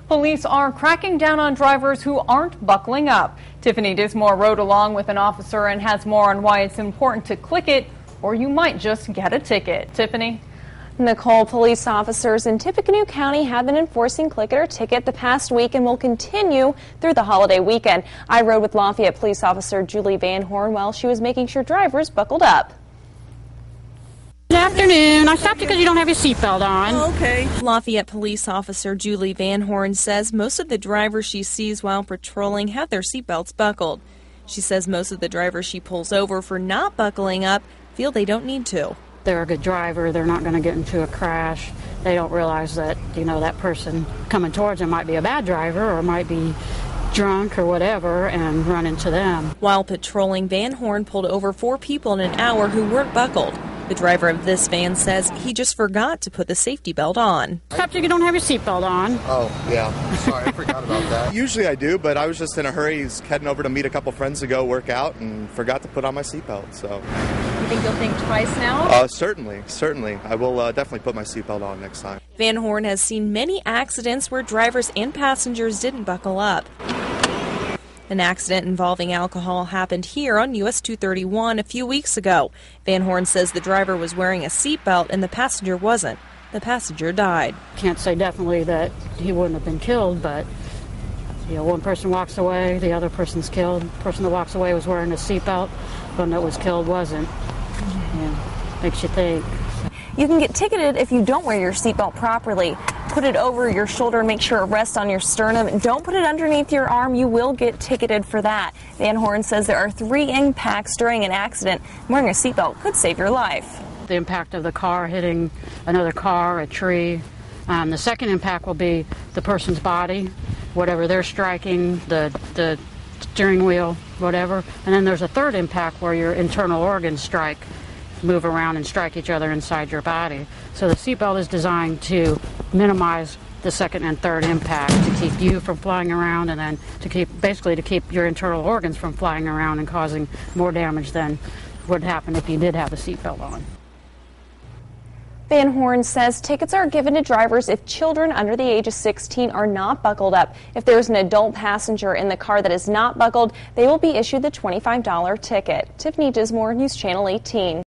Police are cracking down on drivers who aren't buckling up. Tiffany Dismore rode along with an officer and has more on why it's important to click it, or you might just get a ticket. Tiffany? Nicole, police officers in Tippecanoe County have been enforcing click it or ticket the past week and will continue through the holiday weekend. I rode with Lafayette police officer Julie Van Horn while she was making sure drivers buckled up. Good afternoon. I stopped you because you don't have your seatbelt on. Oh, okay. Lafayette police officer Julie Van Horn says most of the drivers she sees while patrolling have their seatbelts buckled. She says most of the drivers she pulls over for not buckling up feel they don't need to. They're a good driver. They're not going to get into a crash. They don't realize that, that person coming towards them might be a bad driver or might be drunk or whatever and run into them. While patrolling, Van Horn pulled over 4 people in an hour who weren't buckled. The driver of this van says he just forgot to put the safety belt on. Except you don't have your seatbelt on. Oh, yeah. Sorry, I forgot about that. Usually I do, but I was just in a hurry. He's heading over to meet a couple friends to go work out and forgot to put on my seatbelt. So. You think you'll think twice now? Certainly. I will definitely put my seatbelt on next time. Van Horn has seen many accidents where drivers and passengers didn't buckle up. An accident involving alcohol happened here on US 231 a few weeks ago. Van Horn says the driver was wearing a seatbelt and the passenger wasn't. The passenger died. Can't say definitely that he wouldn't have been killed, but one person walks away, the other person's killed. The person that walks away was wearing a seatbelt, the one that was killed wasn't. Makes you think. You can get ticketed if you don't wear your seatbelt properly. Put it over your shoulder and make sure it rests on your sternum. Don't put it underneath your arm. You will get ticketed for that. Van Horn says there are 3 impacts during an accident. Wearing a seatbelt could save your life. The impact of the car hitting another car, a tree. The second impact will be the person's body, whatever they're striking, the steering wheel, whatever. And then there's a third impact where your internal organs move around and strike each other inside your body. So the seatbelt is designed to minimize the second and third impact, to keep you from flying around and then to keep your internal organs from flying around and causing more damage than would happen if you did have the seatbelt on. Van Horn says tickets are given to drivers if children under the age of 16 are not buckled up. If there's an adult passenger in the car that is not buckled, they will be issued the $25 ticket. Tiffany Dismore, News Channel 18.